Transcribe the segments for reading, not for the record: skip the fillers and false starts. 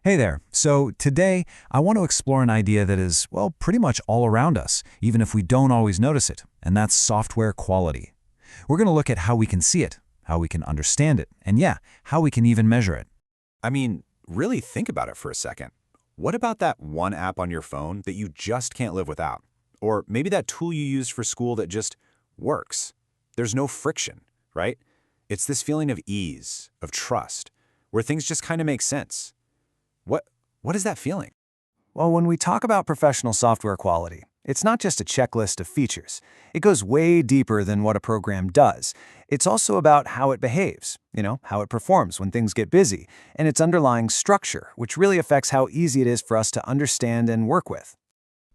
Hey there. So today, I want to explore an idea that is, well, pretty much all around us, even if we don't always notice it, and that's software quality. We're going to look at how we can see it, how we can understand it, and yeah, how we can even measure it. I mean, really think about it for a second. What about that one app on your phone that you just can't live without? Or maybe that tool you use for school that just works. There's no friction, right? It's this feeling of ease, of trust, where things just kind of make sense. What is that feeling? Well, when we talk about professional software quality, it's not just a checklist of features. It goes way deeper than what a program does. It's also about how it behaves, how it performs when things get busy, and its underlying structure, which really affects how easy it is for us to understand and work with.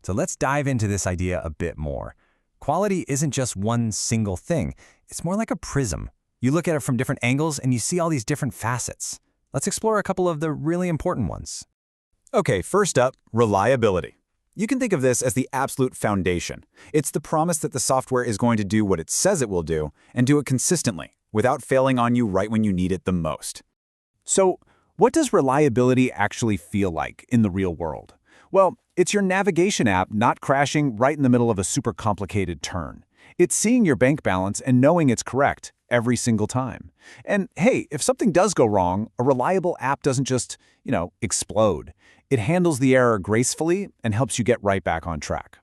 So let's dive into this idea a bit more. Quality isn't just one single thing. It's more like a prism. You look at it from different angles and you see all these different facets. Let's explore a couple of the really important ones. Okay, first up, reliability. You can think of this as the absolute foundation. It's the promise that the software is going to do what it says it will do and do it consistently, without failing on you right when you need it the most. So, what does reliability actually feel like in the real world? Well, it's your navigation app not crashing right in the middle of a super complicated turn. It's seeing your bank balance and knowing it's correct every single time. And hey, if something does go wrong, a reliable app doesn't just, explode. It handles the error gracefully and helps you get right back on track.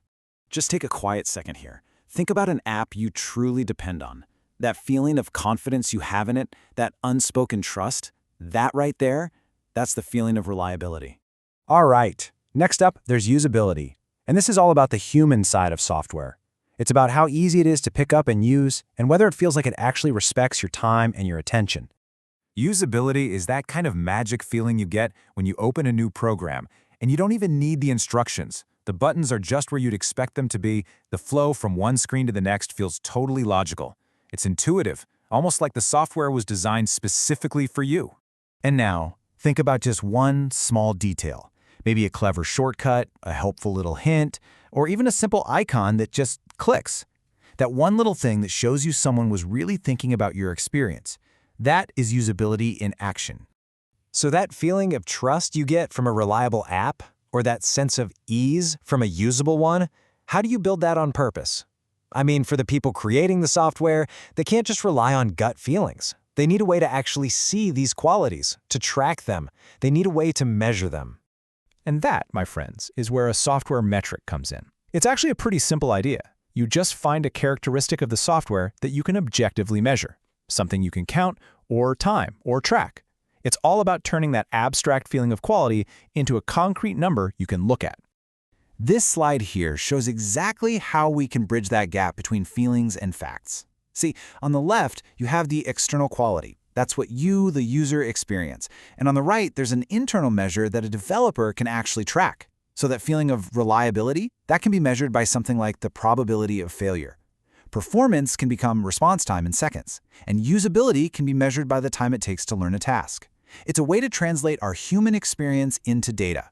Just take a quiet second here. Think about an app you truly depend on. That feeling of confidence you have in it, that unspoken trust, that right there, that's the feeling of reliability. All right, next up, there's usability. And this is all about the human side of software. It's about how easy it is to pick up and use, and whether it feels like it actually respects your time and your attention. Usability is that kind of magic feeling you get when you open a new program, and you don't even need the instructions. The buttons are just where you'd expect them to be. The flow from one screen to the next feels totally logical. It's intuitive, almost like the software was designed specifically for you. And now, think about just one small detail. Maybe a clever shortcut, a helpful little hint, or even a simple icon that just clicks. That one little thing that shows you someone was really thinking about your experience. That is usability in action. So that feeling of trust you get from a reliable app, or that sense of ease from a usable one, how do you build that on purpose? I mean, for the people creating the software, they can't just rely on gut feelings. They need a way to actually see these qualities, to track them. They need a way to measure them. And that, my friends, is where a software metric comes in. It's actually a pretty simple idea. You just find a characteristic of the software that you can objectively measure, something you can count or time or track. It's all about turning that abstract feeling of quality into a concrete number you can look at. This slide here shows exactly how we can bridge that gap between feelings and facts. See, on the left, you have the external quality. That's what you, the user, experience. And on the right, there's an internal measure that a developer can actually track. So that feeling of reliability, that can be measured by something like the probability of failure. Performance can become response time in seconds, and usability can be measured by the time it takes to learn a task. It's a way to translate our human experience into data.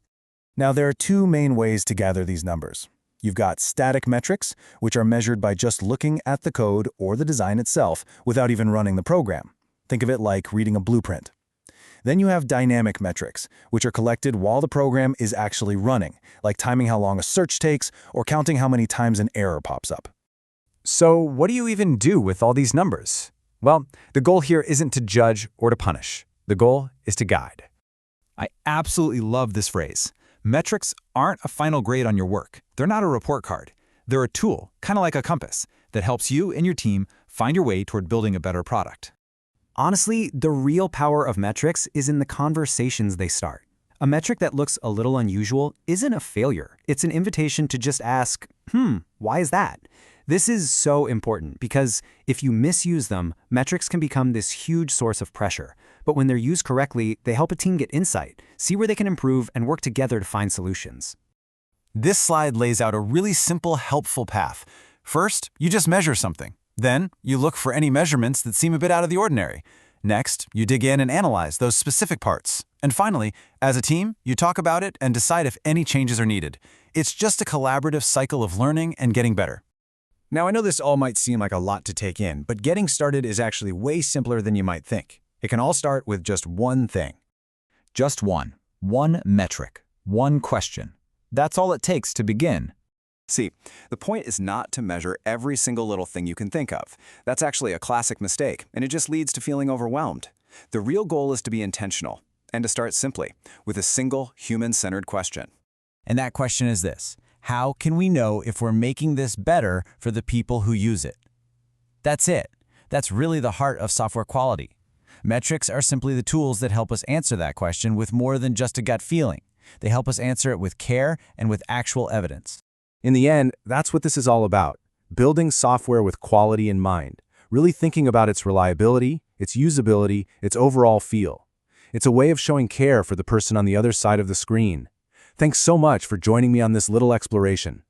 Now, there are two main ways to gather these numbers. You've got static metrics, which are measured by just looking at the code or the design itself without even running the program. Think of it like reading a blueprint. Then you have dynamic metrics, which are collected while the program is actually running, like timing how long a search takes or counting how many times an error pops up. So what do you even do with all these numbers? Well, the goal here isn't to judge or to punish. The goal is to guide. I absolutely love this phrase. Metrics aren't a final grade on your work. They're not a report card. They're a tool, kind of like a compass, that helps you and your team find your way toward building a better product. Honestly, the real power of metrics is in the conversations they start. A metric that looks a little unusual isn't a failure. It's an invitation to just ask, why is that? This is so important because if you misuse them, metrics can become this huge source of pressure. But when they're used correctly, they help a team get insight, see where they can improve, and work together to find solutions. This slide lays out a really simple, helpful path. First, you just measure something. Then, you look for any measurements that seem a bit out of the ordinary. Next, you dig in and analyze those specific parts. And finally, as a team, you talk about it and decide if any changes are needed. It's just a collaborative cycle of learning and getting better. Now, I know this all might seem like a lot to take in, but getting started is actually way simpler than you might think. It can all start with just one thing. Just one One metric, one question. That's all it takes to begin. See, the point is not to measure every single little thing you can think of. That's actually a classic mistake, and it just leads to feeling overwhelmed. The real goal is to be intentional, and to start simply, with a single human-centered question. And that question is this: how can we know if we're making this better for the people who use it? That's it. That's really the heart of software quality. Metrics are simply the tools that help us answer that question with more than just a gut feeling. They help us answer it with care and with actual evidence. In the end, that's what this is all about. Building software with quality in mind, really thinking about its reliability, its usability, its overall feel. It's a way of showing care for the person on the other side of the screen. Thanks so much for joining me on this little exploration.